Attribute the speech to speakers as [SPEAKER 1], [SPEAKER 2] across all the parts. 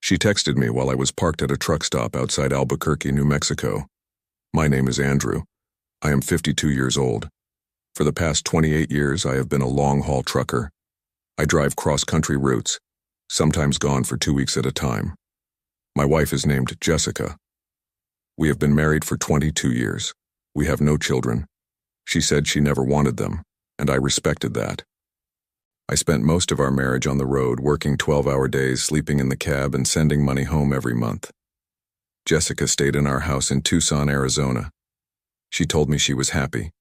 [SPEAKER 1] She texted me while I was parked at a truck stop outside Albuquerque, New Mexico. My name is Andrew. I am 52 years old. For the past 28 years, I have been a long-haul trucker. I drive cross-country routes, sometimes gone for 2 weeks at a time. My wife is named Jessica. We have been married for 22 years. We have no children. She said she never wanted them, and I respected that. I spent most of our marriage on the road, working 12-hour days, sleeping in the cab, and sending money home every month. Jessica stayed in our house in Tucson, Arizona. She told me she was happy.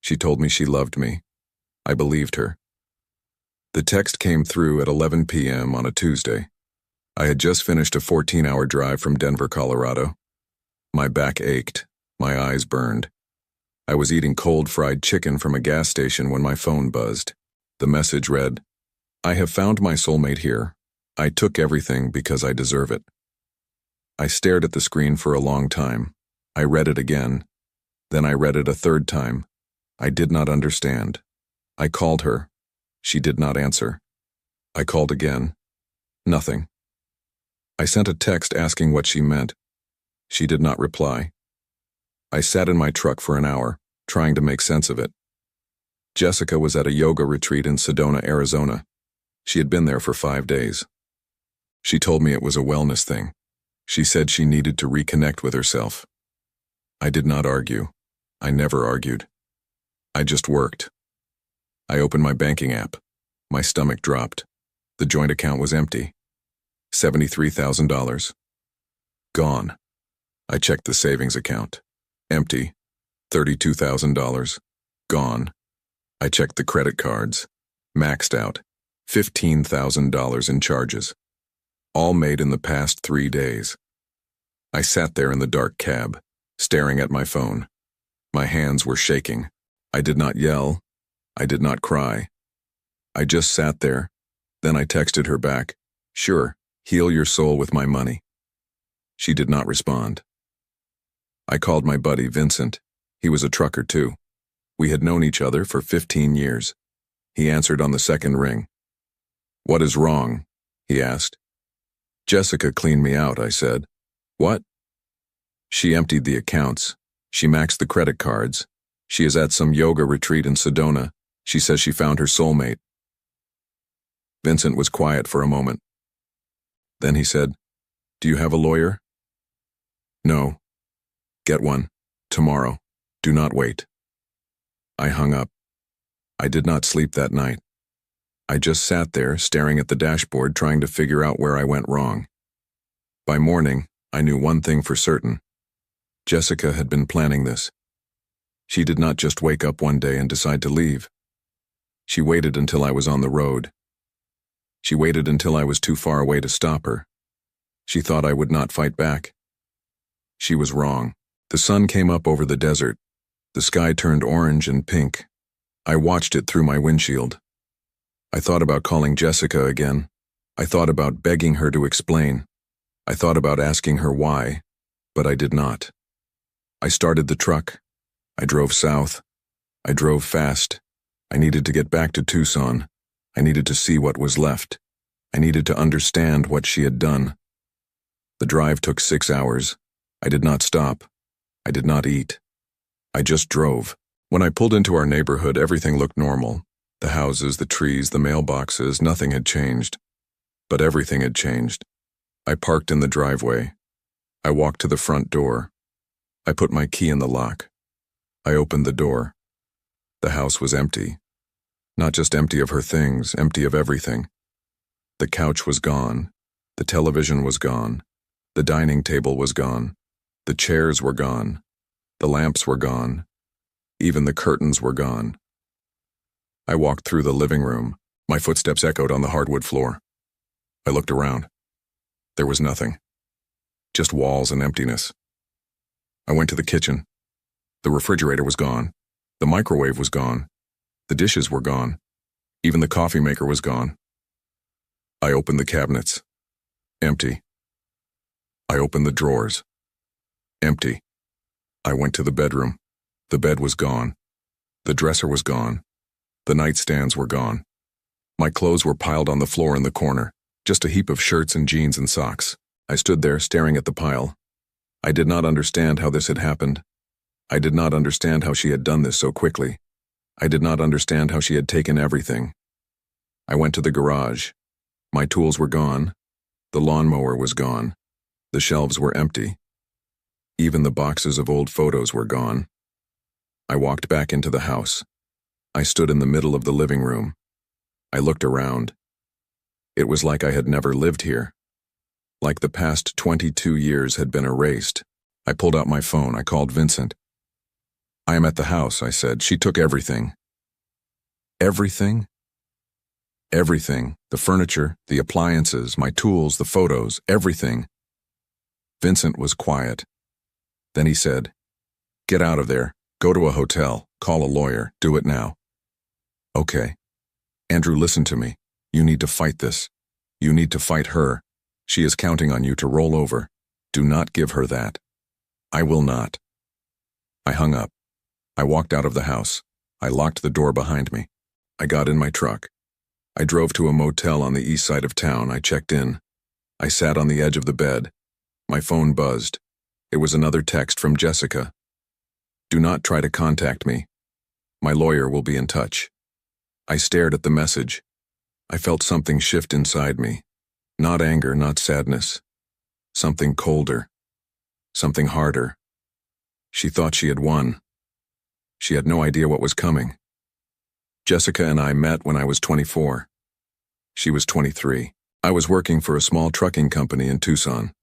[SPEAKER 1] She told me she loved me. I believed her. The text came through at 11 p.m. on a Tuesday. I had just finished a 14-hour drive from Denver, Colorado. My back ached. My eyes burned. I was eating cold fried chicken from a gas station when my phone buzzed. The message read, "I have found my soulmate here. I took everything because I deserve it." I stared at the screen for a long time. I read it again. Then I read it a third time. I did not understand. I called her. She did not answer. I called again. Nothing. I sent a text asking what she meant. She did not reply. I sat in my truck for an hour, trying to make sense of it. Jessica was at a yoga retreat in Sedona, Arizona. She had been there for 5 days. She told me it was a wellness thing. She said she needed to reconnect with herself. I did not argue. I never argued. I just worked. I opened my banking app. My stomach dropped. The joint account was empty. $73,000. Gone. I checked the savings account. Empty. $32,000. Gone. I checked the credit cards. Maxed out. $15,000 in charges. All made in the past 3 days. I sat there in the dark cab, staring at my phone. My hands were shaking. I did not yell. I did not cry. I just sat there. Then I texted her back, "Sure, heal your soul with my money." She did not respond. I called my buddy Vincent. He was a trucker too. We had known each other for 15 years. He answered on the second ring. "What is wrong?" he asked. "Jessica cleaned me out," I said. "What?" "She emptied the accounts. She maxed the credit cards. She is at some yoga retreat in Sedona. She says she found her soulmate." Vincent was quiet for a moment. Then he said, "Do you have a lawyer?" "No." "Get one. Tomorrow. Do not wait." I hung up. I did not sleep that night. I just sat there, staring at the dashboard, trying to figure out where I went wrong. By morning, I knew one thing for certain. Jessica had been planning this. She did not just wake up one day and decide to leave. She waited until I was on the road. She waited until I was too far away to stop her. She thought I would not fight back. She was wrong. The sun came up over the desert. The sky turned orange and pink. I watched it through my windshield. I thought about calling Jessica again. I thought about begging her to explain. I thought about asking her why, but I did not. I started the truck. I drove south. I drove fast. I needed to get back to Tucson. I needed to see what was left. I needed to understand what she had done. The drive took 6 hours. I did not stop. I did not eat. I just drove. When I pulled into our neighborhood, everything looked normal. The houses, the trees, the mailboxes, nothing had changed. But everything had changed. I parked in the driveway. I walked to the front door. I put my key in the lock. I opened the door. The house was empty. Not just empty of her things, empty of everything. The couch was gone. The television was gone. The dining table was gone. The chairs were gone. The lamps were gone. Even the curtains were gone. I walked through the living room. My footsteps echoed on the hardwood floor. I looked around. There was nothing. Just walls and emptiness. I went to the kitchen. The refrigerator was gone. The microwave was gone. The dishes were gone. Even the coffee maker was gone. I opened the cabinets. Empty. I opened the drawers. Empty. I went to the bedroom. The bed was gone. The dresser was gone. The nightstands were gone. My clothes were piled on the floor in the corner, just a heap of shirts and jeans and socks. I stood there staring at the pile. I did not understand how this had happened. I did not understand how she had done this so quickly. I did not understand how she had taken everything. I went to the garage. My tools were gone. The lawnmower was gone. The shelves were empty. Even the boxes of old photos were gone. I walked back into the house. I stood in the middle of the living room. I looked around. It was like I had never lived here. Like the past 22 years had been erased. I pulled out my phone. I called Vincent. "I am at the house," I said. "She took everything." Everything? Everything. The furniture, the appliances, my tools, the photos, everything. Vincent was quiet. Then he said, "Get out of there. Go to a hotel. Call a lawyer. Do it now." "Okay." "Andrew, listen to me. You need to fight this. You need to fight her. She is counting on you to roll over. Do not give her that." "I will not." I hung up. I walked out of the house. I locked the door behind me. I got in my truck. I drove to a motel on the east side of town. I checked in. I sat on the edge of the bed. My phone buzzed. It was another text from Jessica. "Do not try to contact me. My lawyer will be in touch." I stared at the message. I felt something shift inside me. Not anger, not sadness. Something colder. Something harder. She thought she had won. She had no idea what was coming. Jessica and I met when I was 24. She was 23. I was working for a small trucking company in Tucson.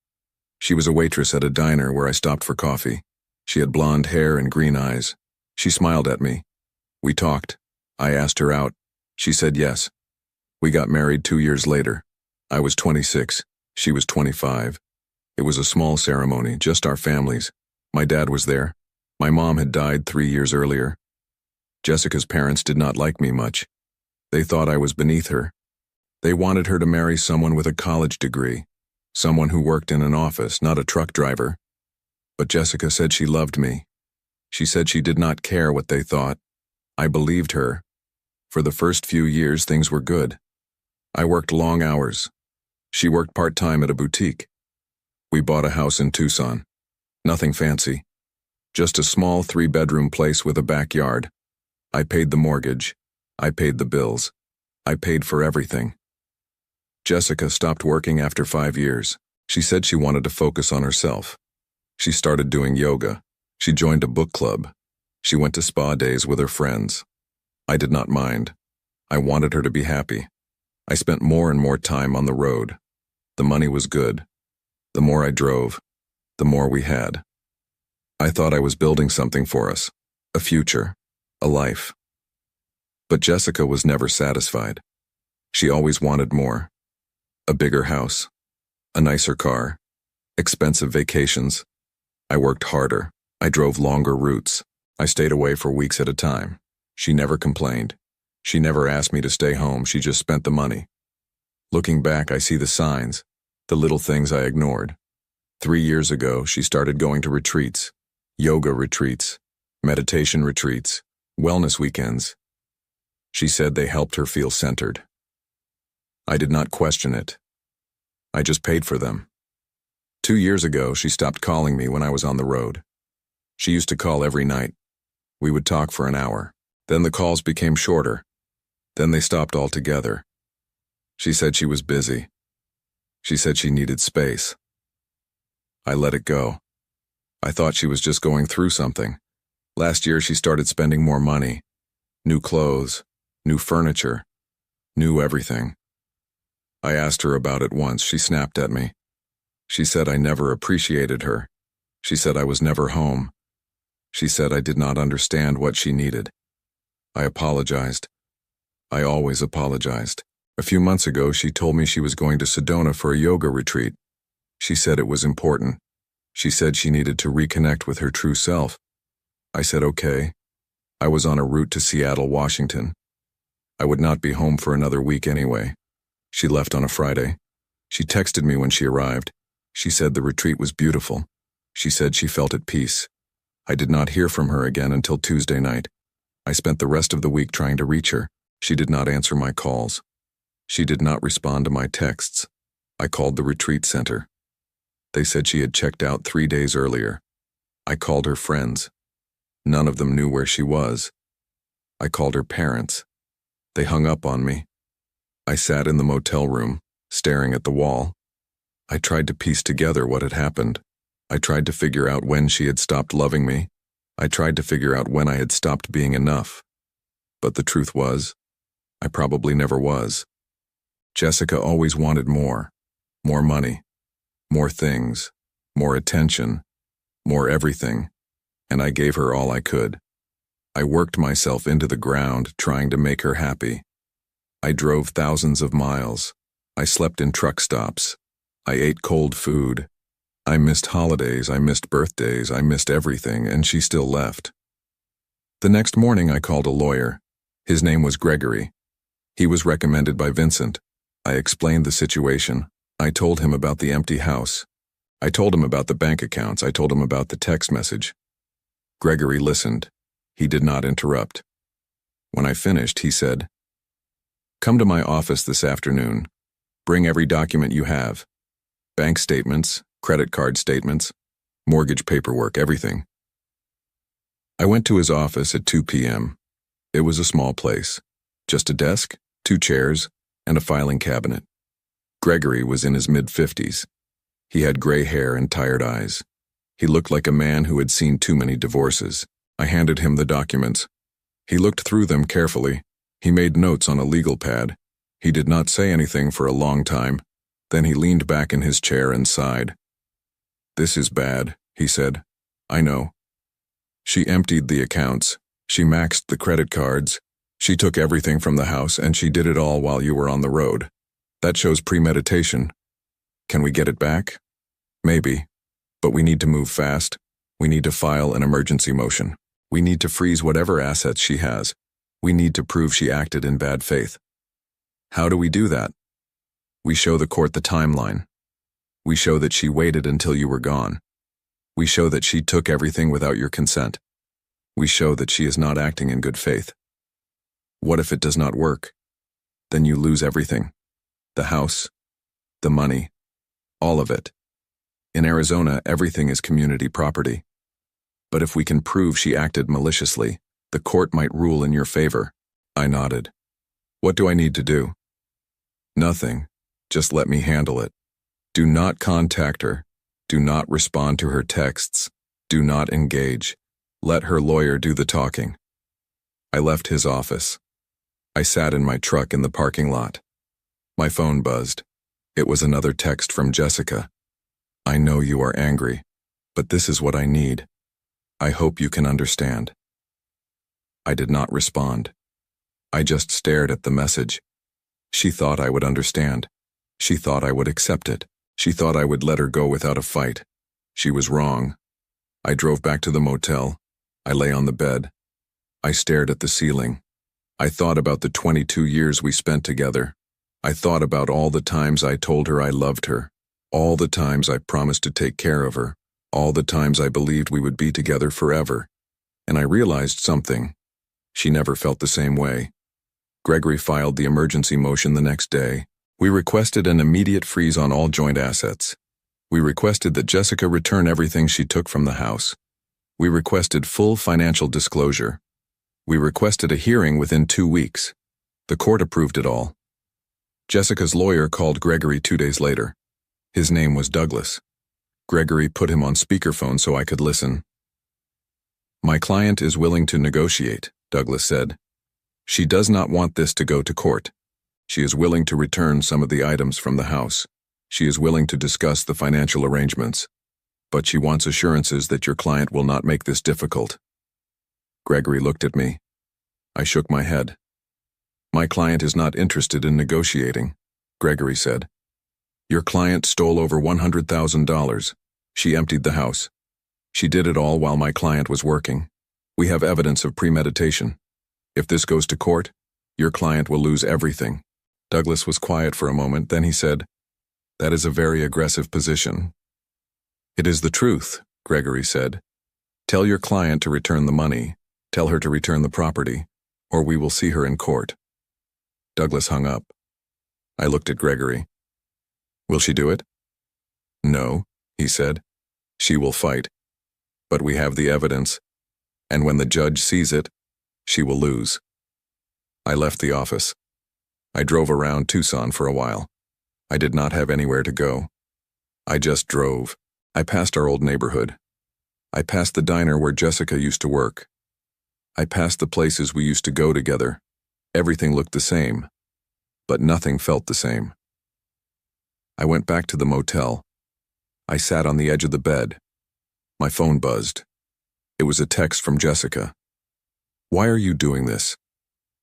[SPEAKER 1] She was a waitress at a diner where I stopped for coffee. She had blonde hair and green eyes. She smiled at me. We talked. I asked her out. She said yes. We got married 2 years later. I was 26. She was 25. It was a small ceremony, just our families. My dad was there. My mom had died 3 years earlier. Jessica's parents did not like me much. They thought I was beneath her. They wanted her to marry someone with a college degree, someone who worked in an office, not a truck driver. But Jessica said she loved me. She said she did not care what they thought. I believed her. For the first few years, things were good. I worked long hours. She worked part-time at a boutique. We bought a house in Tucson. Nothing fancy. Just a small 3-bedroom place with a backyard. I paid the mortgage. I paid the bills. I paid for everything. Jessica stopped working after 5 years. She said she wanted to focus on herself. She started doing yoga. She joined a book club. She went to spa days with her friends. I did not mind. I wanted her to be happy. I spent more and more time on the road. The money was good. The more I drove, the more we had. I thought I was building something for us, a future, a life. But Jessica was never satisfied. She always wanted more. A bigger house, a nicer car, expensive vacations. I worked harder. I drove longer routes. I stayed away for weeks at a time. She never complained. She never asked me to stay home. She just spent the money. Looking back, I see the signs, the little things I ignored. 3 years ago, she started going to retreats, yoga retreats, meditation retreats, wellness weekends. She said they helped her feel centered. I did not question it. I just paid for them. 2 years ago, she stopped calling me when I was on the road. She used to call every night. We would talk for an hour. Then the calls became shorter. Then they stopped altogether. She said she was busy. She said she needed space. I let it go. I thought she was just going through something. Last year, she started spending more money. New clothes, new furniture, new everything. I asked her about it once. She snapped at me. She said I never appreciated her. She said I was never home. She said I did not understand what she needed. I apologized. I always apologized. A few months ago, she told me she was going to Sedona for a yoga retreat. She said it was important. She said she needed to reconnect with her true self. I said okay. I was on a route to Seattle, Washington. I would not be home for another week anyway. She left on a Friday. She texted me when she arrived. She said the retreat was beautiful. She said she felt at peace. I did not hear from her again until Tuesday night. I spent the rest of the week trying to reach her. She did not answer my calls. She did not respond to my texts. I called the retreat center. They said she had checked out 3 days earlier. I called her friends. None of them knew where she was. I called her parents. They hung up on me. I sat in the motel room, staring at the wall. I tried to piece together what had happened. I tried to figure out when she had stopped loving me. I tried to figure out when I had stopped being enough. But the truth was, I probably never was. Jessica always wanted more. More money. More things. More attention. More everything. And I gave her all I could. I worked myself into the ground trying to make her happy. I drove thousands of miles. I slept in truck stops. I ate cold food. I missed holidays, I missed birthdays, I missed everything, and she still left. The next morning I called a lawyer. His name was Gregory. He was recommended by Vincent. I explained the situation. I told him about the empty house. I told him about the bank accounts. I told him about the text message. Gregory listened. He did not interrupt. When I finished, he said, "Come to my office this afternoon. Bring every document you have. Bank statements, credit card statements, mortgage paperwork, everything." I went to his office at 2 p.m. It was a small place. Just a desk, 2 chairs, and a filing cabinet. Gregory was in his mid-50s. He had gray hair and tired eyes. He looked like a man who had seen too many divorces. I handed him the documents. He looked through them carefully. He made notes on a legal pad. He did not say anything for a long time. Then he leaned back in his chair and sighed. "This is bad," he said. "I know." She emptied the accounts. She maxed the credit cards. She took everything from the house, and she did it all while you were on the road. That shows premeditation. Can we get it back? Maybe. But we need to move fast. We need to file an emergency motion. We need to freeze whatever assets she has. We need to prove she acted in bad faith. How do we do that? We show the court the timeline. We show that she waited until you were gone. We show that she took everything without your consent. We show that she is not acting in good faith. What if it does not work? Then you lose everything. The house, the money, all of it. In Arizona, everything is community property. But if we can prove she acted maliciously, the court might rule in your favor. I nodded. What do I need to do? Nothing. Just let me handle it. Do not contact her. Do not respond to her texts. Do not engage. Let her lawyer do the talking. I left his office. I sat in my truck in the parking lot. My phone buzzed. It was another text from Jessica. "I know you are angry, but this is what I need. I hope you can understand." I did not respond. I just stared at the message. She thought I would understand. She thought I would accept it. She thought I would let her go without a fight. She was wrong. I drove back to the motel. I lay on the bed. I stared at the ceiling. I thought about the 22 years we spent together. I thought about all the times I told her I loved her, all the times I promised to take care of her, all the times I believed we would be together forever. And I realized something. She never felt the same way. Gregory filed the emergency motion the next day. We requested an immediate freeze on all joint assets. We requested that Jessica return everything she took from the house. We requested full financial disclosure. We requested a hearing within 2 weeks. The court approved it all. Jessica's lawyer called Gregory 2 days later. His name was Douglas. Gregory put him on speakerphone so I could listen. "My client is willing to negotiate," Douglas said. "She does not want this to go to court. She is willing to return some of the items from the house. She is willing to discuss the financial arrangements. But she wants assurances that your client will not make this difficult." Gregory looked at me. I shook my head. "My client is not interested in negotiating," Gregory said. "Your client stole over $100,000. She emptied the house. She did it all while my client was working. We have evidence of premeditation. If this goes to court, your client will lose everything." Douglas was quiet for a moment, then he said, "That is a very aggressive position." "It is the truth," Gregory said. "Tell your client to return the money. Tell her to return the property, or we will see her in court." Douglas hung up. I looked at Gregory. "Will she do it?" "No," he said. She will fight. But we have the evidence, and when the judge sees it, she will lose. I left the office. I drove around Tucson for a while. I did not have anywhere to go. I just drove. I passed our old neighborhood. I passed the diner where Jessica used to work. I passed the places we used to go together. Everything looked the same, but nothing felt the same. I went back to the motel. I sat on the edge of the bed. My phone buzzed. It was a text from Jessica. "Why are you doing this?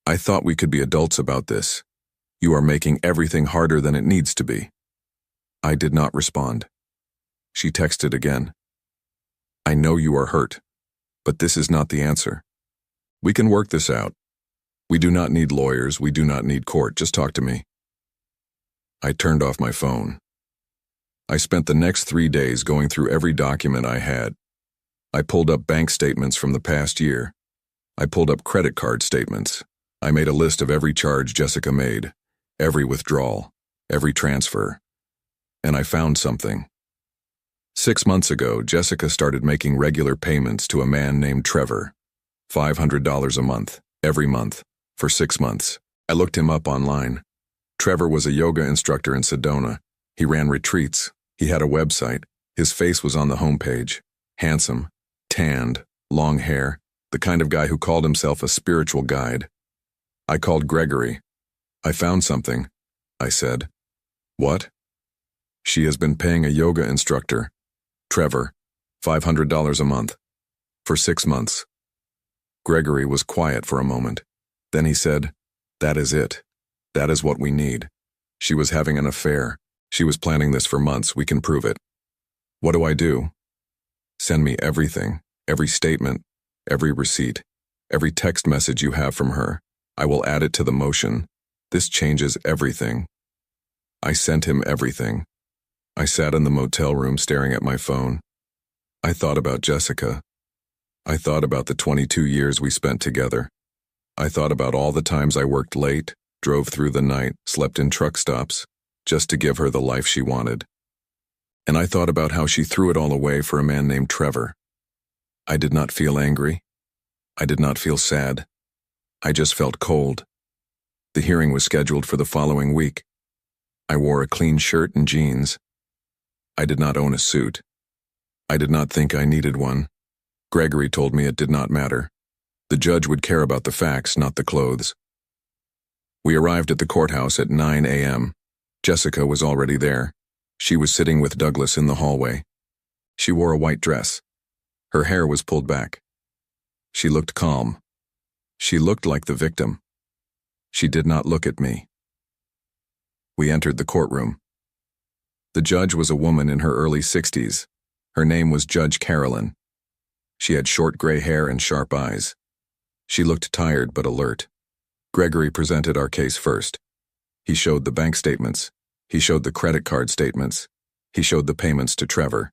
[SPEAKER 1] I thought we could be adults about this. You are making everything harder than it needs to be." I did not respond. She texted again. "I know you are hurt, but this is not the answer. We can work this out. We do not need lawyers, we do not need court, just talk to me." I turned off my phone. I spent the next 3 days going through every document I had. I pulled up bank statements from the past year. I pulled up credit card statements. I made a list of every charge Jessica made, every withdrawal, every transfer. And I found something. 6 months ago, Jessica started making regular payments to a man named Trevor, $500 a month, every month, for 6 months. I looked him up online. Trevor was a yoga instructor in Sedona. He ran retreats. He had a website. His face was on the homepage. Handsome, tanned, long hair, the kind of guy who called himself a spiritual guide. I called Gregory. "I found something," I said. "What?" "She has been paying a yoga instructor, Trevor, $500 a month, for 6 months. Gregory was quiet for a moment. Then he said, "That is it. That is what we need. She was having an affair. She was planning this for months. We can prove it." "What do I do?" "Send me everything, every statement, every receipt, every text message you have from her. I will add it to the motion. This changes everything." I sent him everything. I sat in the motel room staring at my phone. I thought about Jessica. I thought about the 22 years we spent together. I thought about all the times I worked late, drove through the night, slept in truck stops, just to give her the life she wanted. And I thought about how she threw it all away for a man named Trevor. I did not feel angry. I did not feel sad. I just felt cold. The hearing was scheduled for the following week. I wore a clean shirt and jeans. I did not own a suit. I did not think I needed one. Gregory told me it did not matter. The judge would care about the facts, not the clothes. We arrived at the courthouse at 9 a.m. Jessica was already there. She was sitting with Douglas in the hallway. She wore a white dress. Her hair was pulled back. She looked calm. She looked like the victim. She did not look at me. We entered the courtroom. The judge was a woman in her early 60s. Her name was Judge Carolyn. She had short gray hair and sharp eyes. She looked tired but alert. Gregory presented our case first. He showed the bank statements. He showed the credit card statements. He showed the payments to Trevor.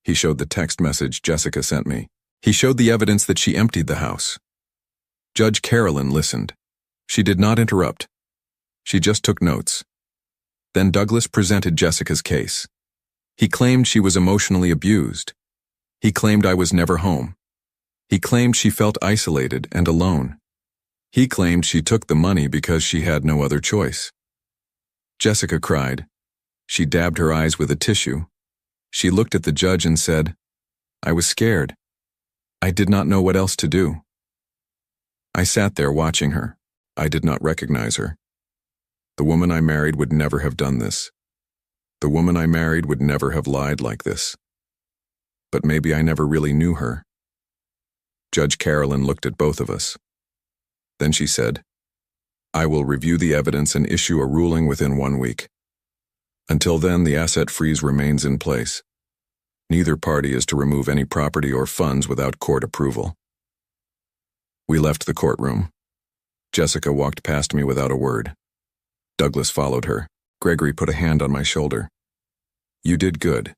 [SPEAKER 1] He showed the text message Jessica sent me. He showed the evidence that she emptied the house. Judge Carolyn listened. She did not interrupt. She just took notes. Then Douglas presented Jessica's case. He claimed she was emotionally abused. He claimed I was never home. He claimed she felt isolated and alone. He claimed she took the money because she had no other choice. Jessica cried. She dabbed her eyes with a tissue. She looked at the judge and said, "I was scared. I did not know what else to do." I sat there watching her. I did not recognize her. The woman I married would never have done this. The woman I married would never have lied like this. But maybe I never really knew her. Judge Carolyn looked at both of us. Then she said, "I will review the evidence and issue a ruling within 1 week. Until then, the asset freeze remains in place. Neither party is to remove any property or funds without court approval." We left the courtroom. Jessica walked past me without a word. Douglas followed her. Gregory put a hand on my shoulder. "You did good.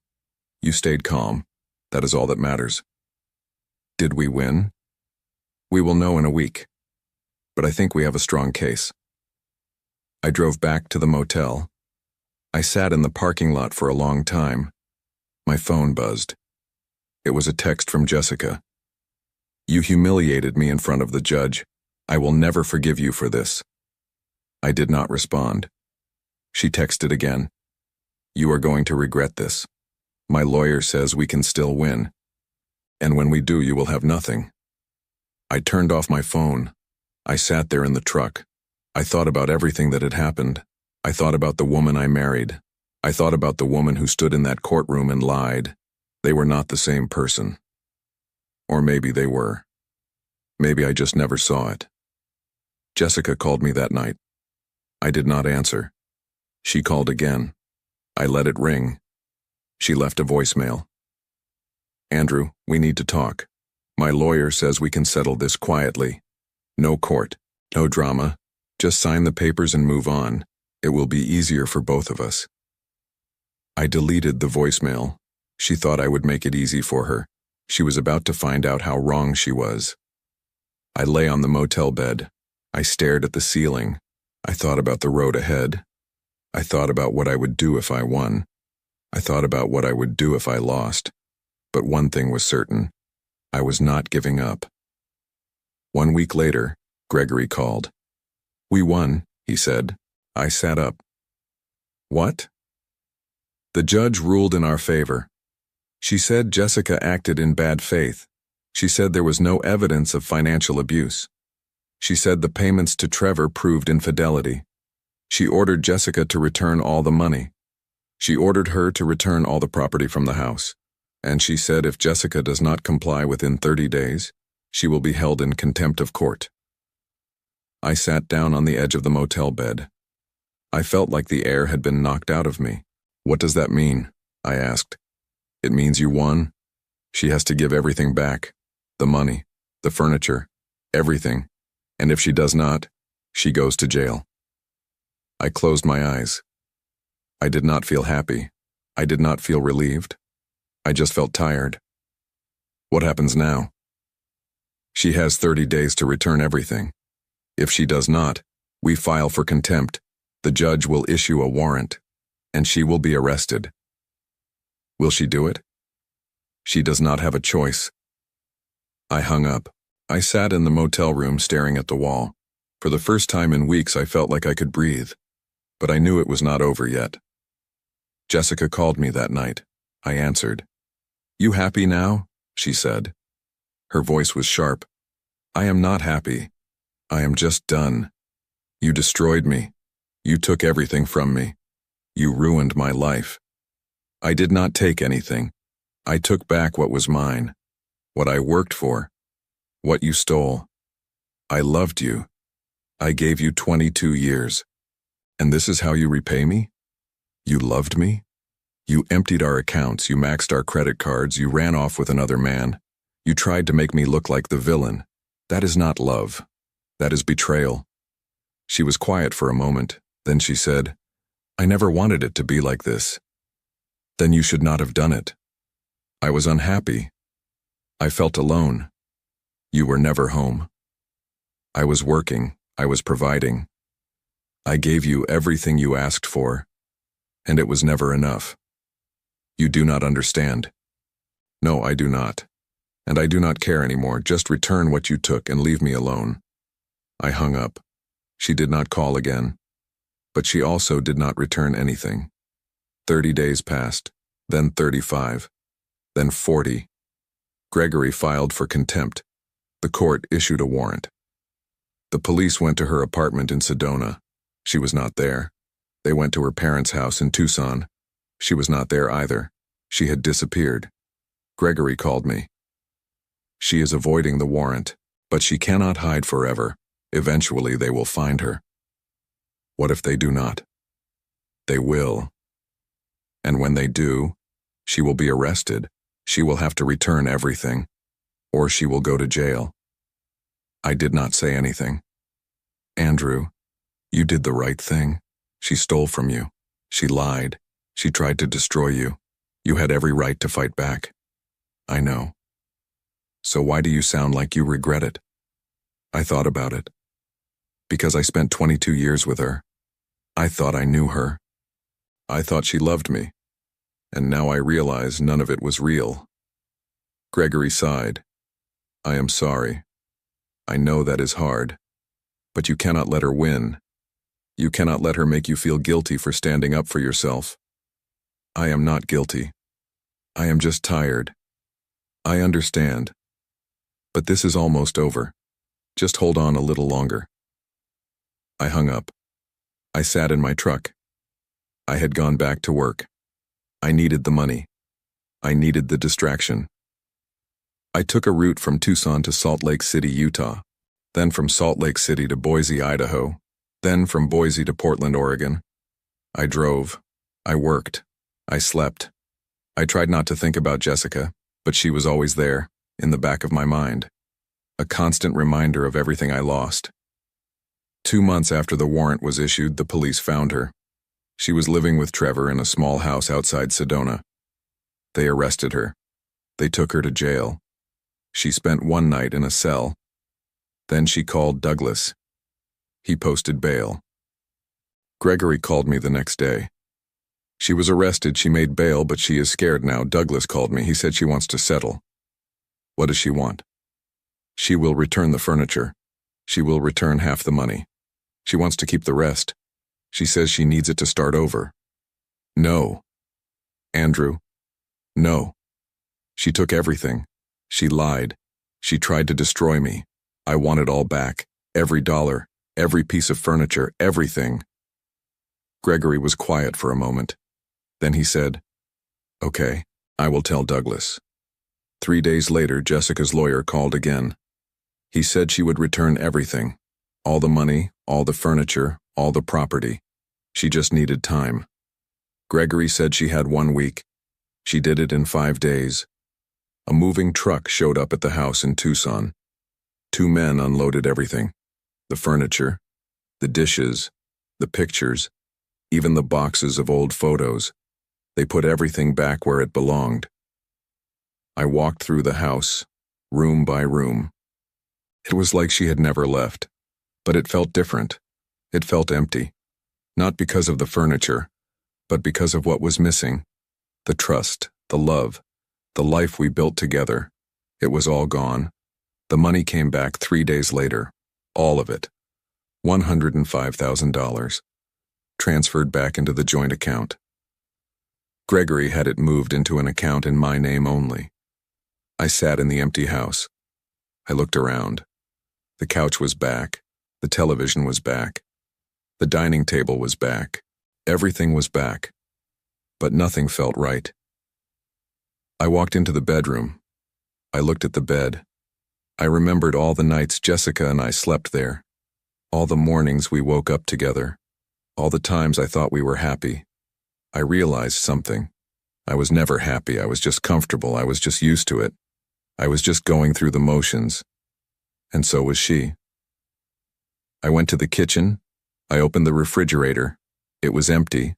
[SPEAKER 1] You stayed calm. That is all that matters." Did we win? We will know in a week. But I think we have a strong case. I drove back to the motel. I sat in the parking lot for a long time. My phone buzzed. It was a text from Jessica. "You humiliated me in front of the judge. I will never forgive you for this." I did not respond. She texted again. "You are going to regret this. My lawyer says we can still win. And when we do, you will have nothing." I turned off my phone. I sat there in the truck. I thought about everything that had happened. I thought about the woman I married. I thought about the woman who stood in that courtroom and lied. They were not the same person. Or maybe they were. Maybe I just never saw it. Jessica called me that night. I did not answer. She called again. I let it ring. She left a voicemail. "Andrew, we need to talk. My lawyer says we can settle this quietly. No court, no drama. Just sign the papers and move on. It will be easier for both of us." I deleted the voicemail. She thought I would make it easy for her. She was about to find out how wrong she was. I lay on the motel bed. I stared at the ceiling. I thought about the road ahead. I thought about what I would do if I won. I thought about what I would do if I lost. But one thing was certain. I was not giving up. 1 week later, Gregory called. "We won," he said. I sat up. "What?" "The judge ruled in our favor. She said Jessica acted in bad faith. She said there was no evidence of financial abuse. She said the payments to Trevor proved infidelity. She ordered Jessica to return all the money. She ordered her to return all the property from the house. And she said if Jessica does not comply within 30 days, she will be held in contempt of court." I sat down on the edge of the motel bed. I felt like the air had been knocked out of me. "What does that mean?" I asked. "It means you won. She has to give everything back. The money, the furniture, everything. And if she does not, she goes to jail." I closed my eyes. I did not feel happy. I did not feel relieved. I just felt tired. "What happens now?" "She has 30 days to return everything. If she does not, we file for contempt. The judge will issue a warrant, and she will be arrested." "Will she do it?" "She does not have a choice." I hung up. I sat in the motel room staring at the wall. For the first time in weeks, I felt like I could breathe. But I knew it was not over yet. Jessica called me that night. I answered. "You happy now?" she said. Her voice was sharp. "I am not happy. I am just done. You destroyed me. You took everything from me. You ruined my life. I did not take anything. I took back what was mine, what I worked for, what you stole. I loved you. I gave you 22 years. And this is how you repay me? You loved me? You emptied our accounts, you maxed our credit cards, you ran off with another man. You tried to make me look like the villain. That is not love. That is betrayal." She was quiet for a moment. Then she said, "I never wanted it to be like this." "Then you should not have done it." "I was unhappy. I felt alone. You were never home. I was working. I was providing. I gave you everything you asked for, and it was never enough. You do not understand." "No, I do not. And I do not care anymore. Just return what you took and leave me alone." I hung up. She did not call again. But she also did not return anything. 30 days passed, then 35, then 40. Gregory filed for contempt. The court issued a warrant. The police went to her apartment in Sedona. She was not there. They went to her parents' house in Tucson. She was not there either. She had disappeared. Gregory called me. "She is avoiding the warrant, but she cannot hide forever. Eventually they will find her." "What if they do not?" "They will. And when they do, she will be arrested. She will have to return everything, or she will go to jail." I did not say anything. "Andrew, you did the right thing. She stole from you. She lied. She tried to destroy you. You had every right to fight back." "I know. So why do you sound like you regret it?" I thought about it. Because I spent 22 years with her. I thought I knew her. I thought she loved me. and now I realize none of it was real. Gregory sighed. I am sorry. I know that is hard. But you cannot let her win. You cannot let her make you feel guilty for standing up for yourself. I am not guilty. I am just tired. I understand. But this is almost over. Just hold on a little longer. I hung up. I sat in my truck. I had gone back to work. I needed the money. I needed the distraction. I took a route from Tucson to Salt Lake City, Utah, then from Salt Lake City to Boise, Idaho, then from Boise to Portland, Oregon. I drove. I worked. I slept. I tried not to think about Jessica, but she was always there, in the back of my mind. A constant reminder of everything I lost. 2 months after the warrant was issued, the police found her. She was living with Trevor in a small house outside Sedona. They arrested her. They took her to jail. She spent 1 night in a cell. Then she called Douglas. He posted bail. Gregory called me the next day. She was arrested, she made bail, but she is scared now. Douglas called me. He said she wants to settle. What does she want? She will return the furniture. She will return half the money. She wants to keep the rest. She says she needs it to start over. No. Andrew. No. She took everything. She lied. She tried to destroy me. I want it all back. Every dollar, every piece of furniture, everything. Gregory was quiet for a moment. Then he said, Okay, I will tell Douglas. 3 days later, Jessica's lawyer called again. He said she would return everything. All the money, all the furniture, all the property. She just needed time. Gregory said she had 1 week. She did it in 5 days. A moving truck showed up at the house in Tucson. 2 men unloaded everything. The furniture, the dishes, the pictures, even the boxes of old photos. They put everything back where it belonged. I walked through the house, room by room. It was like she had never left, but it felt different. It felt empty, not because of the furniture, but because of what was missing. The trust, the love, the life we built together. It was all gone. The money came back 3 days later, all of it, $105,000, transferred back into the joint account. Gregory had it moved into an account in my name only. I sat in the empty house. I looked around. The couch was back. The television was back. The dining table was back. Everything was back. But nothing felt right. I walked into the bedroom. I looked at the bed. I remembered all the nights Jessica and I slept there. All the mornings we woke up together. All the times I thought we were happy. I realized something. I was never happy. I was just comfortable. I was just used to it. I was just going through the motions. And so was she. I went to the kitchen. I opened the refrigerator. It was empty.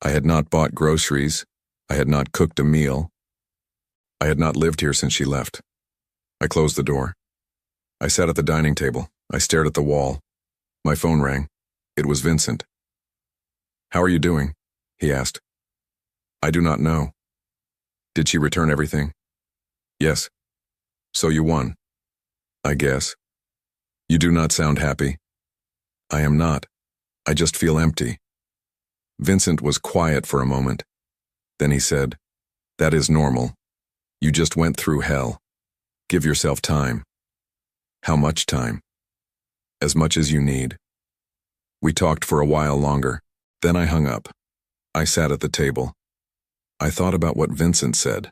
[SPEAKER 1] I had not bought groceries. I had not cooked a meal. I had not lived here since she left. I closed the door. I sat at the dining table. I stared at the wall. My phone rang. It was Vincent. How are you doing? He asked. I do not know. Did she return everything? Yes. So you won. I guess. You do not sound happy. I am not. I just feel empty. Vincent was quiet for a moment. Then he said, That is normal. You just went through hell. Give yourself time. How much time? As much as you need. We talked for a while longer. Then I hung up. I sat at the table. I thought about what Vincent said,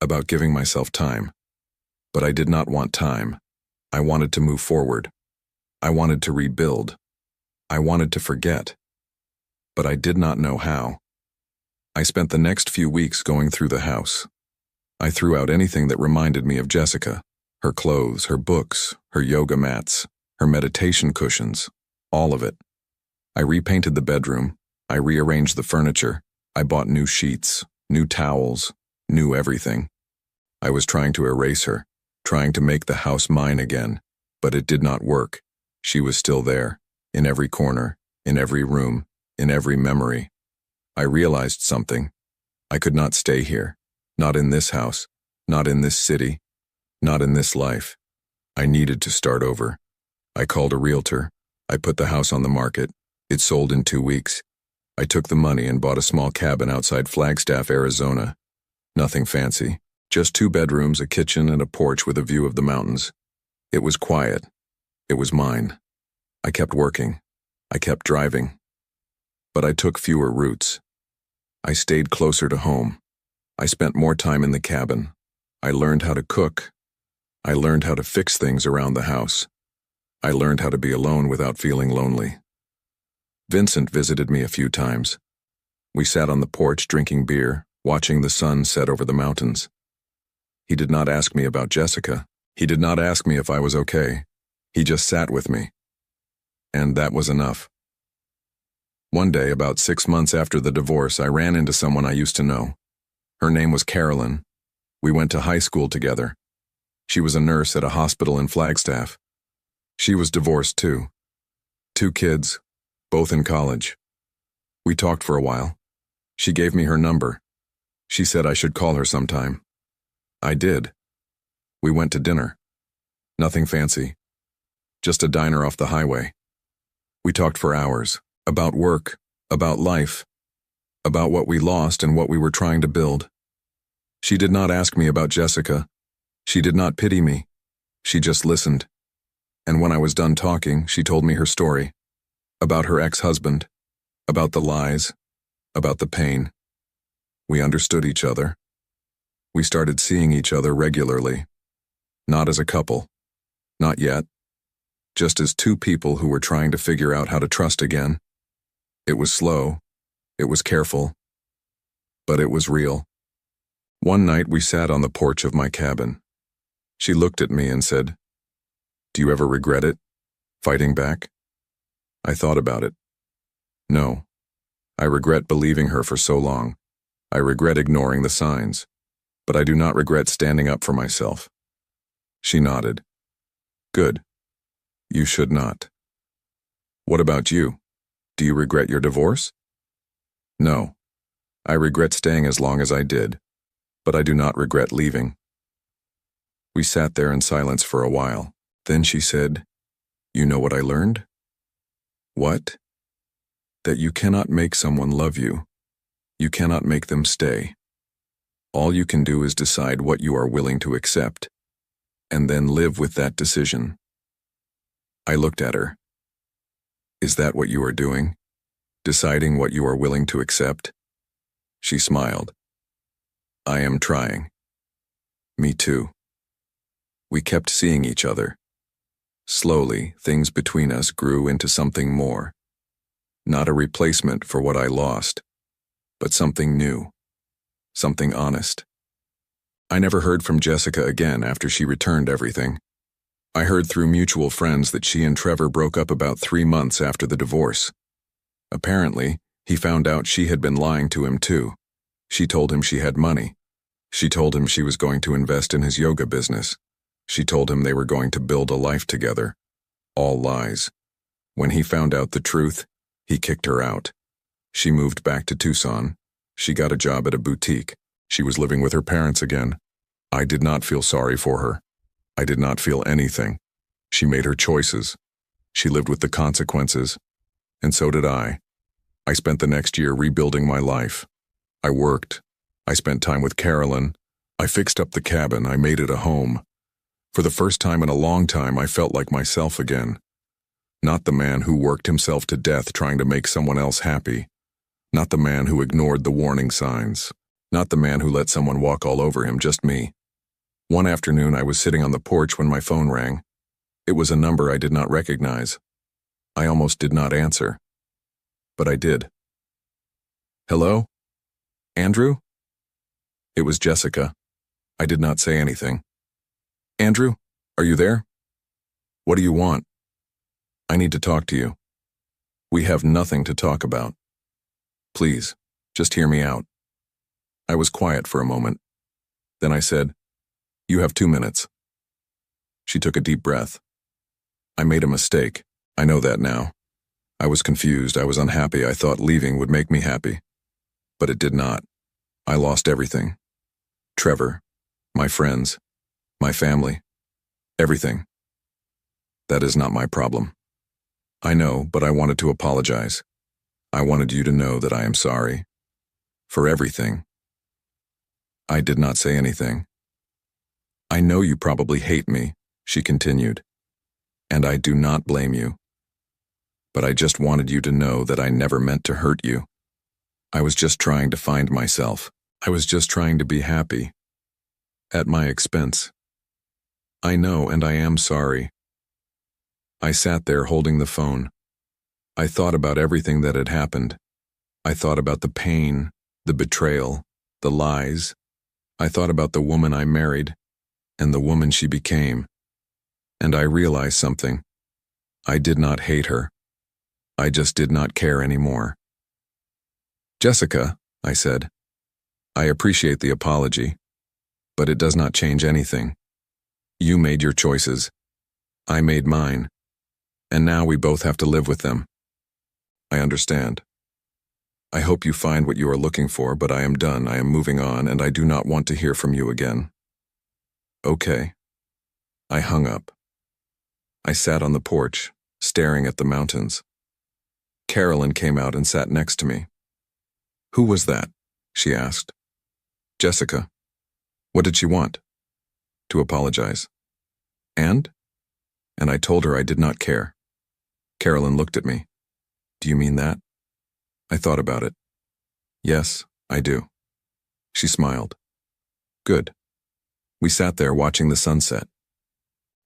[SPEAKER 1] about giving myself time. But I did not want time. I wanted to move forward. I wanted to rebuild. I wanted to forget. But I did not know how. I spent the next few weeks going through the house. I threw out anything that reminded me of Jessica, her clothes, her books, her yoga mats, her meditation cushions, all of it. I repainted the bedroom. I rearranged the furniture. I bought new sheets, new towels, new everything. I was trying to erase her, trying to make the house mine again, but it did not work. She was still there, in every corner, in every room, in every memory. I realized something. I could not stay here. Not in this house. Not in this city. Not in this life. I needed to start over. I called a realtor. I put the house on the market. It sold in 2 weeks. I took the money and bought a small cabin outside Flagstaff, Arizona. Nothing fancy. Just 2 bedrooms, a kitchen, and a porch with a view of the mountains. It was quiet. It was mine. I kept working. I kept driving. But I took fewer routes. I stayed closer to home. I spent more time in the cabin. I learned how to cook. I learned how to fix things around the house. I learned how to be alone without feeling lonely. Vincent visited me a few times. We sat on the porch drinking beer, watching the sun set over the mountains. He did not ask me about Jessica. He did not ask me if I was okay. He just sat with me. And that was enough. One day, about 6 months after the divorce, I ran into someone I used to know. Her name was Carolyn. We went to high school together. She was a nurse at a hospital in Flagstaff. She was divorced too. 2 kids, both in college. We talked for a while. She gave me her number. She said I should call her sometime. I did. We went to dinner. Nothing fancy. Just a diner off the highway. We talked for hours, about work, about life, about what we lost and what we were trying to build. She did not ask me about Jessica. She did not pity me. She just listened. And when I was done talking, she told me her story. About her ex-husband. About the lies. About the pain. We understood each other. We started seeing each other regularly. Not as a couple. Not yet. Just as 2 people who were trying to figure out how to trust again. It was slow. It was careful. But it was real. One night we sat on the porch of my cabin. She looked at me and said, "Do you ever regret it? Fighting back?" I thought about it. No. I regret believing her for so long. I regret ignoring the signs. But I do not regret standing up for myself. She nodded. Good. You should not. What about you? Do you regret your divorce? No. I regret staying as long as I did, but I do not regret leaving. We sat there in silence for a while. Then she said, "You know what I learned?" "What?" "That you cannot make someone love you. You cannot make them stay. All you can do is decide what you are willing to accept, and then live with that decision." I looked at her. "Is that what you are doing? Deciding what you are willing to accept?" She smiled. "I am trying." Me too. We kept seeing each other. Slowly, things between us grew into something more. Not a replacement for what I lost, but something new. Something honest. I never heard from Jessica again after she returned everything. I heard through mutual friends that she and Trevor broke up about 3 months after the divorce. Apparently, he found out she had been lying to him too. She told him she had money. She told him she was going to invest in his yoga business. She told him they were going to build a life together. All lies. When he found out the truth, he kicked her out. She moved back to Tucson. She got a job at a boutique. She was living with her parents again. I did not feel sorry for her. I did not feel anything. She made her choices. She lived with the consequences. And so did I. I spent the next year rebuilding my life. I worked. I spent time with Carolyn. I fixed up the cabin. I made it a home. For the first time in a long time, I felt like myself again. Not the man who worked himself to death trying to make someone else happy. Not the man who ignored the warning signs. Not the man who let someone walk all over him, just me. One afternoon, I was sitting on the porch when my phone rang. It was a number I did not recognize. I almost did not answer. But I did. "Hello? Andrew?" It was Jessica. I did not say anything. "Andrew, are you there?" "What do you want?" "I need to talk to you. We have nothing to talk about. Please, just hear me out." I was quiet for a moment. Then I said, "You have 2 minutes." She took a deep breath. "I made a mistake. I know that now. I was confused. I was unhappy. I thought leaving would make me happy. But it did not. I lost everything. Trevor, my friends, my family, everything. That is not my problem. I know, but I wanted to apologize. I wanted you to know that I am sorry. For everything. I did not say anything. I know you probably hate me, she continued. And I do not blame you. But I just wanted you to know that I never meant to hurt you. I was just trying to find myself. I was just trying to be happy. At my expense. I know, and I am sorry. I sat there holding the phone. I thought about everything that had happened. I thought about the pain, the betrayal, the lies. I thought about the woman I married, and the woman she became. And I realized something. I did not hate her. I just did not care anymore. Jessica, I said, I appreciate the apology, but it does not change anything. You made your choices. I made mine. And now we both have to live with them. I understand. I hope you find what you are looking for, but I am done. I am moving on, and I do not want to hear from you again. Okay. I hung up. I sat on the porch, staring at the mountains. Carolyn came out and sat next to me. Who was that? She asked. Jessica. What did she want? To apologize. And I told her I did not care. Carolyn looked at me. Do you mean that? I thought about it. Yes, I do. She smiled. Good. We sat there watching the sunset.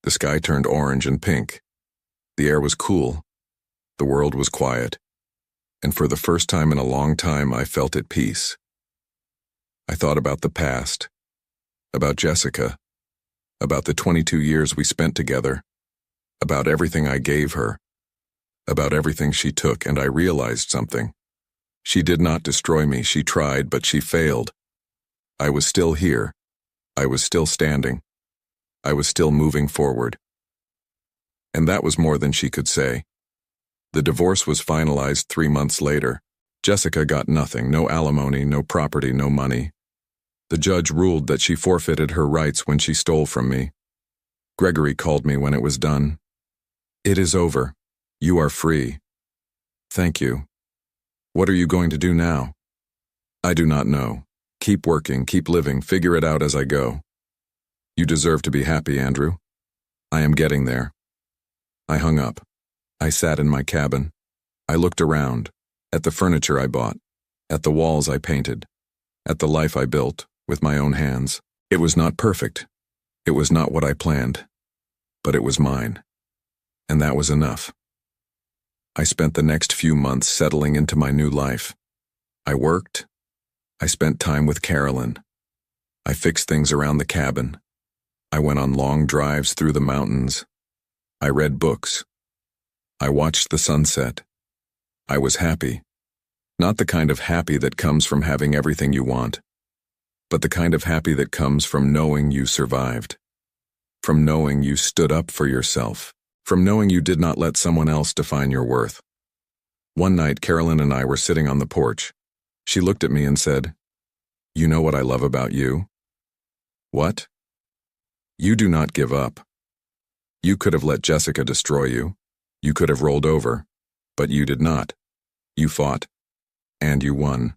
[SPEAKER 1] The sky turned orange and pink. The air was cool. The world was quiet. And for the first time in a long time, I felt at peace. I thought about the past, about Jessica, about the 22 years we spent together, about everything I gave her, about everything she took, and I realized something. She did not destroy me. She tried, but she failed. I was still here. I was still standing. I was still moving forward. And that was more than she could say. The divorce was finalized 3 months later. Jessica got nothing, no alimony, no property, no money. The judge ruled that she forfeited her rights when she stole from me. Gregory called me when it was done. It is over. You are free. Thank you. What are you going to do now? I do not know. Keep working, keep living, figure it out as I go. You deserve to be happy, Andrew. I am getting there. I hung up. I sat in my cabin. I looked around, at the furniture I bought, at the walls I painted, at the life I built with my own hands. It was not perfect. It was not what I planned, but it was mine. And that was enough. I spent the next few months settling into my new life. I worked. I spent time with Carolyn. I fixed things around the cabin. I went on long drives through the mountains. I read books. I watched the sunset. I was happy. Not the kind of happy that comes from having everything you want, but the kind of happy that comes from knowing you survived, from knowing you stood up for yourself, from knowing you did not let someone else define your worth. One night, Carolyn and I were sitting on the porch. She looked at me and said, "You know what I love about you?" "What?" "You do not give up. You could have let Jessica destroy you. You could have rolled over, but you did not. You fought, and you won."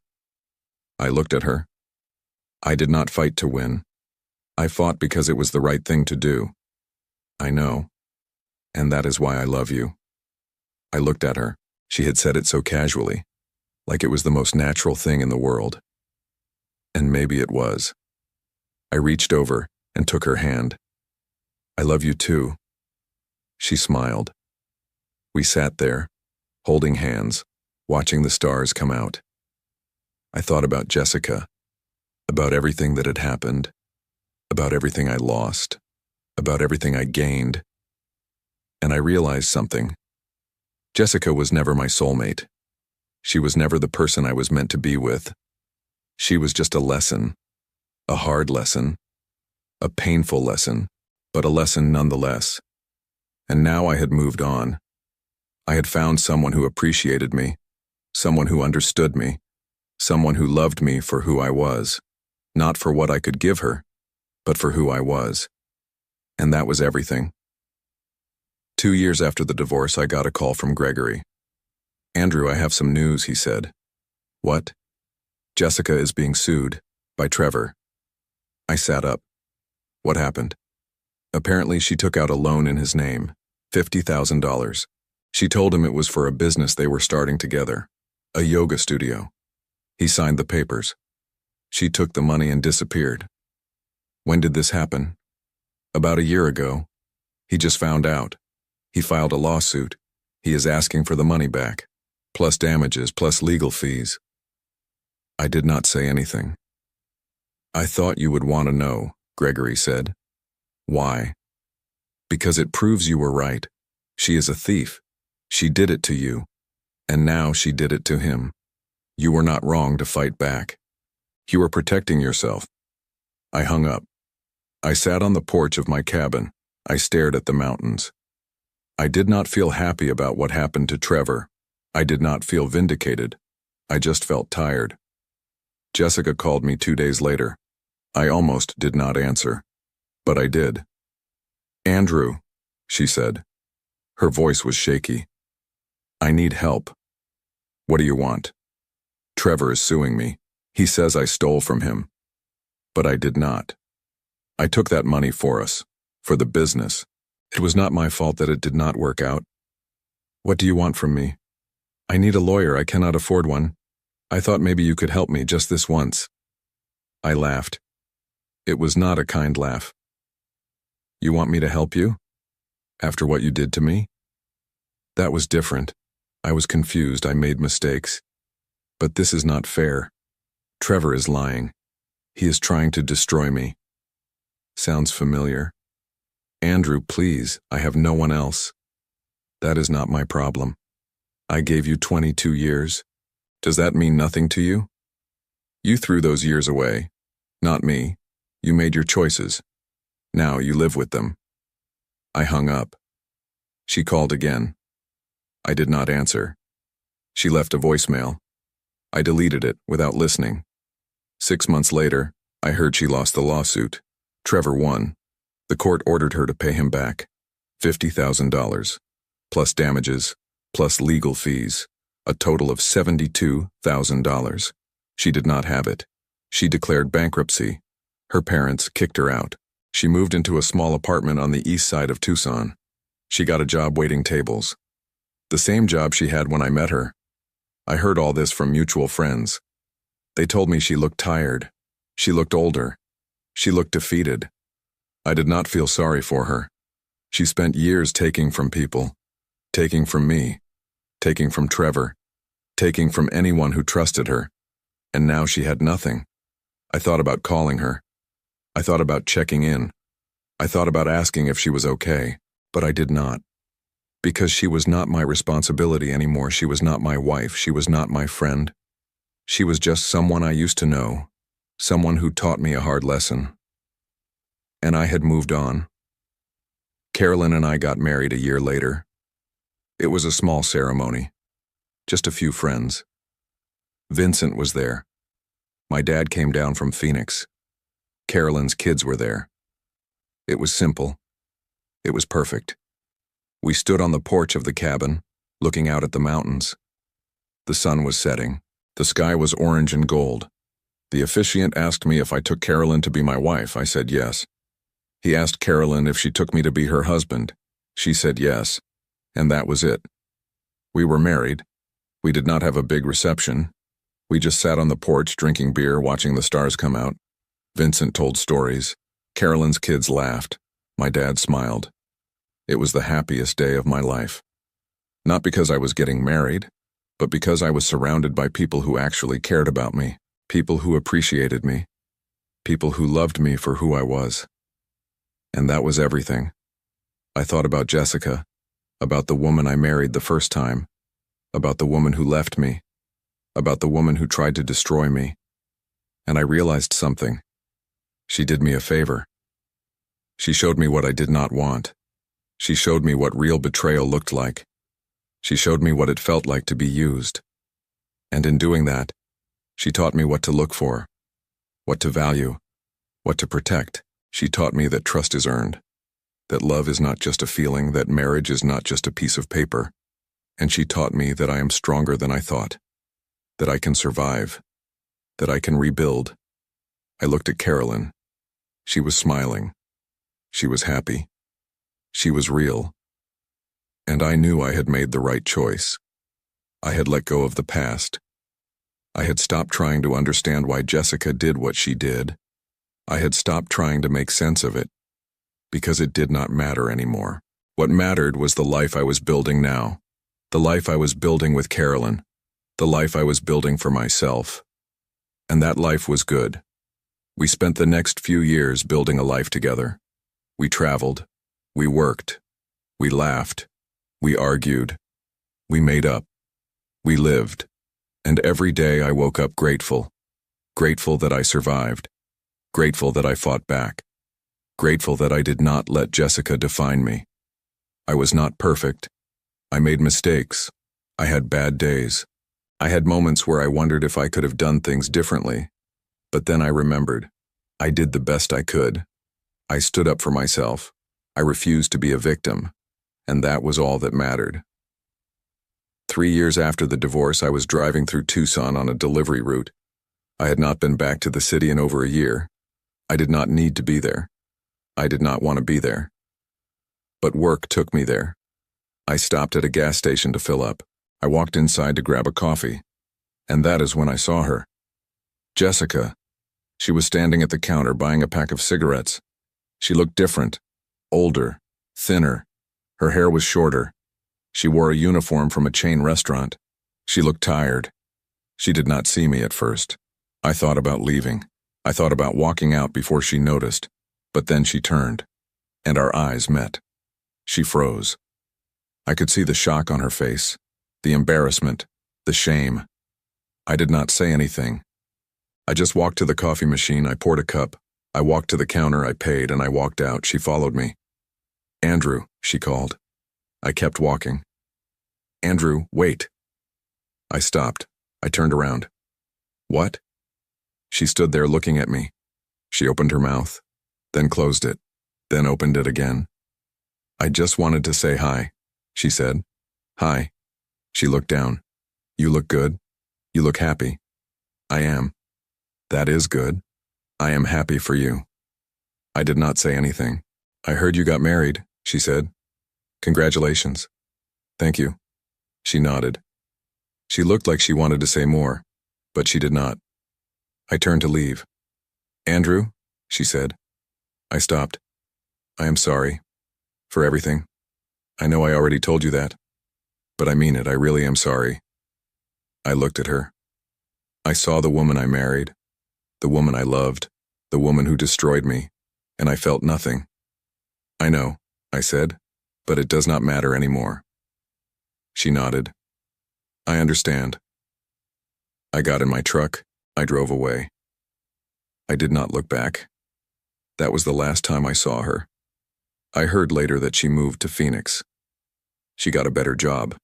[SPEAKER 1] I looked at her. I did not fight to win. I fought because it was the right thing to do. I know, and that is why I love you. I looked at her. She had said it so casually, like it was the most natural thing in the world. And maybe it was. I reached over and took her hand. "I love you too." She smiled. We sat there, holding hands, watching the stars come out. I thought about Jessica, about everything that had happened, about everything I lost, about everything I gained. And I realized something. Jessica was never my soulmate. She was never the person I was meant to be with. She was just a lesson, a hard lesson, a painful lesson, but a lesson nonetheless. And now I had moved on. I had found someone who appreciated me, someone who understood me, Someone who loved me for who I was, not for what I could give her, but for who I was. And that was everything. 2 years after the divorce, I got a call from Gregory. "Andrew, I have some news," he said. "What?" "Jessica is being sued by Trevor." I sat up. "What happened?" "Apparently she took out a loan in his name, $50,000. She told him it was for a business they were starting together, a yoga studio. He signed the papers. She took the money and disappeared." "When did this happen?" "About a year ago. He just found out. He filed a lawsuit. He is asking for the money back, plus damages, plus legal fees." I did not say anything. "I thought you would want to know," Gregory said. "Why?" "Because it proves you were right. She is a thief. She did it to you, and now she did it to him. You were not wrong to fight back. You were protecting yourself." I hung up. I sat on the porch of my cabin. I stared at the mountains. I did not feel happy about what happened to Trevor. I did not feel vindicated. I just felt tired. Jessica called me 2 days later. I almost did not answer, but I did. "Andrew," she said. Her voice was shaky. "I need help." "What do you want?" "Trevor is suing me. He says I stole from him." But I did not. I took that money for us, for the business. It was not my fault that it did not work out. "What do you want from me?" "I need a lawyer. I cannot afford one. I thought maybe you could help me just this once." I laughed. It was not a kind laugh. "You want me to help you? After what you did to me?" That was different. I was confused. I made mistakes. But this is not fair. Trevor is lying. He is trying to destroy me. Sounds familiar. "Andrew, please, I have no one else." That is not my problem. I gave you 22 years. Does that mean nothing to you? You threw those years away. Not me. You made your choices. Now you live with them. I hung up. She called again. I did not answer. She left a voicemail. I deleted it without listening. 6 months later, I heard she lost the lawsuit. Trevor won. The court ordered her to pay him back $50,000, plus damages, plus legal fees, a total of $72,000. She did not have it. She declared bankruptcy. Her parents kicked her out. She moved into a small apartment on the east side of Tucson. She got a job waiting tables. The same job she had when I met her. I heard all this from mutual friends. They told me she looked tired. She looked older. She looked defeated. I did not feel sorry for her. She spent years taking from people, taking from me, taking from Trevor, taking from anyone who trusted her, and now she had nothing. I thought about calling her. I thought about checking in. I thought about asking if she was okay, but I did not. Because she was not my responsibility anymore. She was not my wife. She was not my friend. She was just someone I used to know, someone who taught me a hard lesson. And I had moved on. Carolyn and I got married a year later. It was a small ceremony, just a few friends. Vincent was there. My dad came down from Phoenix. Carolyn's kids were there. It was simple. It was perfect. We stood on the porch of the cabin, looking out at the mountains. The sun was setting. The sky was orange and gold. The officiant asked me if I took Carolyn to be my wife. I said yes. He asked Carolyn if she took me to be her husband. She said yes. And that was it. We were married. We did not have a big reception. We just sat on the porch drinking beer, watching the stars come out. Vincent told stories. Carolyn's kids laughed. My dad smiled. It was the happiest day of my life. Not because I was getting married, but because I was surrounded by people who actually cared about me, people who appreciated me, people who loved me for who I was. And that was everything. I thought about Jessica, about the woman I married the first time, about the woman who left me, about the woman who tried to destroy me. And I realized something. She did me a favor. She showed me what I did not want. She showed me what real betrayal looked like. She showed me what it felt like to be used. And in doing that, She taught me what to look for, what to value, what to protect. She taught me that trust is earned, that love is not just a feeling, that marriage is not just a piece of paper. And she taught me that I am stronger than I thought, that I can survive, that I can rebuild. I looked at Carolyn. She was smiling. She was happy. She was real. And I knew I had made the right choice. I had let go of the past. I had stopped trying to understand why Jessica did what she did. I had stopped trying to make sense of it, because it did not matter anymore. What mattered was the life I was building now, the life I was building with Carolyn, the life I was building for myself. And that life was good. We spent the next few years building a life together. We traveled, we worked, we laughed, we argued, we made up, we lived. And every day I woke up grateful, grateful that I survived, grateful that I fought back, grateful that I did not let Jessica define me. I was not perfect. I made mistakes. I had bad days. I had moments where I wondered if I could have done things differently. But then I remembered. I did the best I could. I stood up for myself. I refused to be a victim. And that was all that mattered. 3 years after the divorce, I was driving through Tucson on a delivery route. I had not been back to the city in over a year. I did not need to be there. I did not want to be there. But work took me there. I stopped at a gas station to fill up. I walked inside to grab a coffee. And that is when I saw her. Jessica. She was standing at the counter buying a pack of cigarettes. She looked different, older, thinner. Her hair was shorter. She wore a uniform from a chain restaurant. She looked tired. She did not see me at first. I thought about leaving. I thought about walking out before she noticed. But then she turned, and our eyes met. She froze. I could see the shock on her face, the embarrassment, the shame. I did not say anything. I just walked to the coffee machine. I poured a cup. I walked to the counter. I paid, and I walked out. She followed me. "Andrew," she called. I kept walking. "Andrew, wait." I stopped. I turned around. "What?" She stood there looking at me. She opened her mouth, then closed it, then opened it again. "I just wanted to say hi," she said. "Hi." She looked down. "You look good. You look happy." "I am." "That is good. I am happy for you." I did not say anything. "I heard you got married," she said. "Congratulations." "Thank you." She nodded. She looked like she wanted to say more, but she did not. I turned to leave. "Andrew," she said. I stopped. "I am sorry. For everything. I know I already told you that. But I mean it, I really am sorry." I looked at her. I saw the woman I married, the woman I loved, the woman who destroyed me, and I felt nothing. "I know," I said, "but it does not matter anymore." She nodded. "I understand." I got in my truck. I drove away. I did not look back. That was the last time I saw her. I heard later that she moved to Phoenix. She got a better job.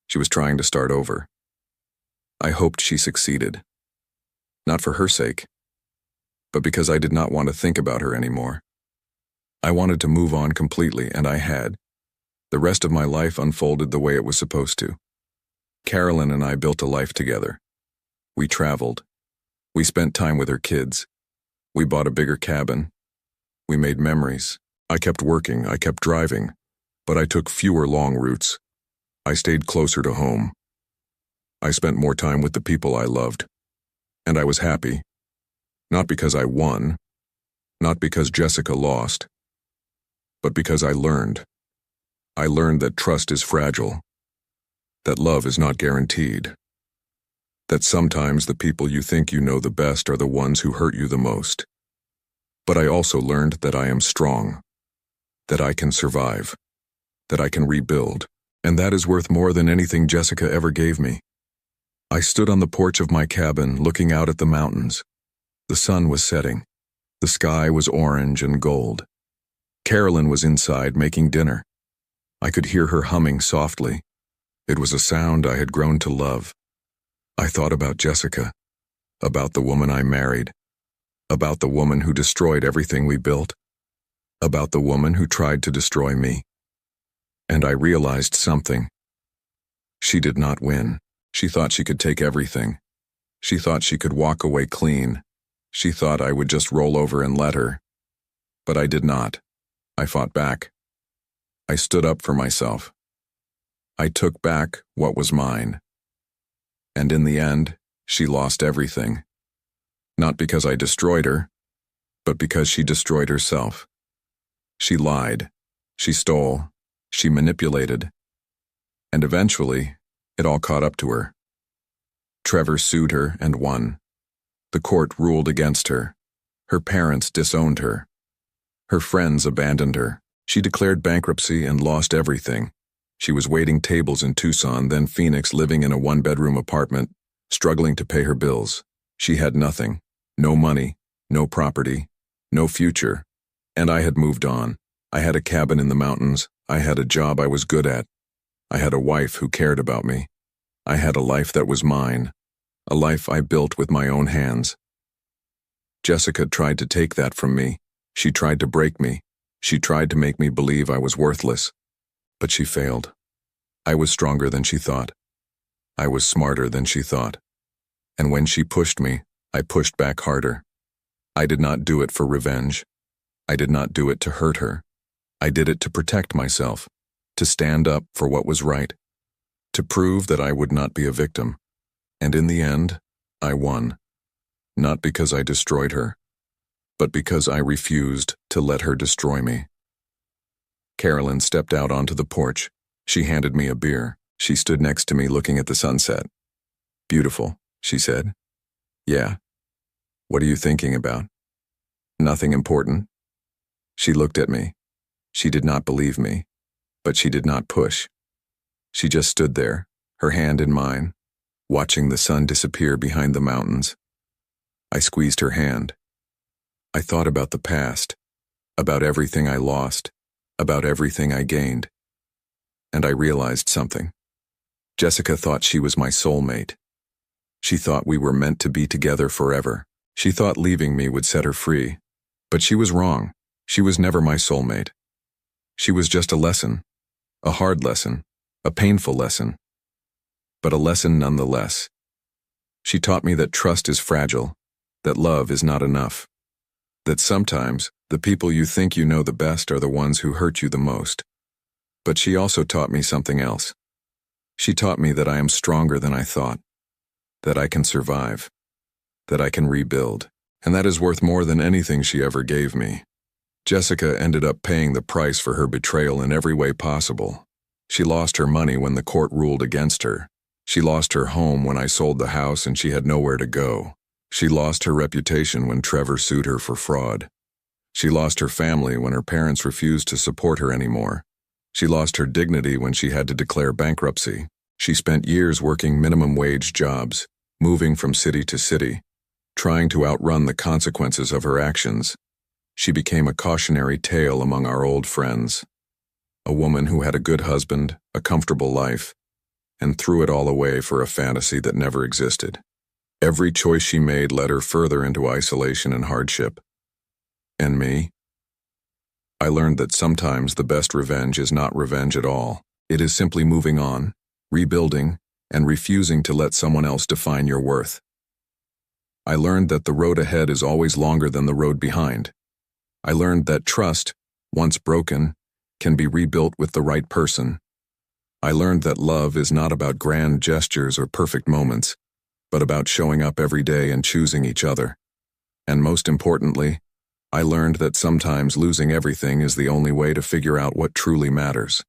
[SPEAKER 1] She was trying to start over. I hoped she succeeded. Not for her sake, but because I did not want to think about her anymore. I wanted to move on completely, and I had. The rest of my life unfolded the way it was supposed to. Carolyn and I built a life together. We traveled. We spent time with her kids. We bought a bigger cabin. We made memories. I kept working, I kept driving, but I took fewer long routes. I stayed closer to home. I spent more time with the people I loved. And I was happy. Not because I won, not because Jessica lost, but because I learned. I learned that trust is fragile, that love is not guaranteed, that sometimes the people you think you know the best are the ones who hurt you the most. But I also learned that I am strong, that I can survive, that I can rebuild, and that is worth more than anything Jessica ever gave me. I stood on the porch of my cabin looking out at the mountains. The sun was setting. The sky was orange and gold. Carolyn was inside making dinner. I could hear her humming softly. It was a sound I had grown to love. I thought about Jessica. About the woman I married. About the woman who destroyed everything we built. About the woman who tried to destroy me. And I realized something. She did not win. She thought she could take everything. She thought she could walk away clean. She thought I would just roll over and let her. But I did not. I fought back. I stood up for myself. I took back what was mine. And in the end, she lost everything. Not because I destroyed her, but because she destroyed herself. She lied. She stole. She manipulated. And eventually, it all caught up to her. Trevor sued her and won. The court ruled against her. Her parents disowned her. Her friends abandoned her. She declared bankruptcy and lost everything. She was waiting tables in Tucson, then Phoenix, living in a one-bedroom apartment, struggling to pay her bills. She had nothing. No money, no property, no future. And I had moved on. I had a cabin in the mountains. I had a job I was good at. I had a wife who cared about me. I had a life that was mine. A life I built with my own hands. Jessica tried to take that from me. She tried to break me. She tried to make me believe I was worthless. But she failed. I was stronger than she thought. I was smarter than she thought. And when she pushed me, I pushed back harder. I did not do it for revenge. I did not do it to hurt her. I did it to protect myself, to stand up for what was right, to prove that I would not be a victim. And in the end, I won. Not because I destroyed her, but because I refused to let her destroy me. Carolyn stepped out onto the porch. She handed me a beer. She stood next to me looking at the sunset. "Beautiful," she said. "Yeah. What are you thinking about?" "Nothing important." She looked at me. She did not believe me, but she did not push. She just stood there, her hand in mine, watching the sun disappear behind the mountains. I squeezed her hand. I thought about the past, about everything I lost, about everything I gained. And I realized something. Jessica thought she was my soulmate. She thought we were meant to be together forever. She thought leaving me would set her free. But she was wrong. She was never my soulmate. She was just a lesson, a hard lesson, a painful lesson, but a lesson nonetheless. She taught me that trust is fragile, that love is not enough, that sometimes the people you think you know the best are the ones who hurt you the most. But she also taught me something else. She taught me that I am stronger than I thought, that I can survive, that I can rebuild, and that is worth more than anything she ever gave me. Jessica ended up paying the price for her betrayal in every way possible. She lost her money when the court ruled against her. She lost her home when I sold the house and she had nowhere to go. She lost her reputation when Trevor sued her for fraud. She lost her family when her parents refused to support her anymore. She lost her dignity when she had to declare bankruptcy. She spent years working minimum wage jobs, moving from city to city, trying to outrun the consequences of her actions. She became a cautionary tale among our old friends. A woman who had a good husband, a comfortable life, and threw it all away for a fantasy that never existed. Every choice she made led her further into isolation and hardship. And me? I learned that sometimes the best revenge is not revenge at all. It is simply moving on, rebuilding, and refusing to let someone else define your worth. I learned that the road ahead is always longer than the road behind. I learned that trust, once broken, can be rebuilt with the right person. I learned that love is not about grand gestures or perfect moments, but about showing up every day and choosing each other. And most importantly, I learned that sometimes losing everything is the only way to figure out what truly matters.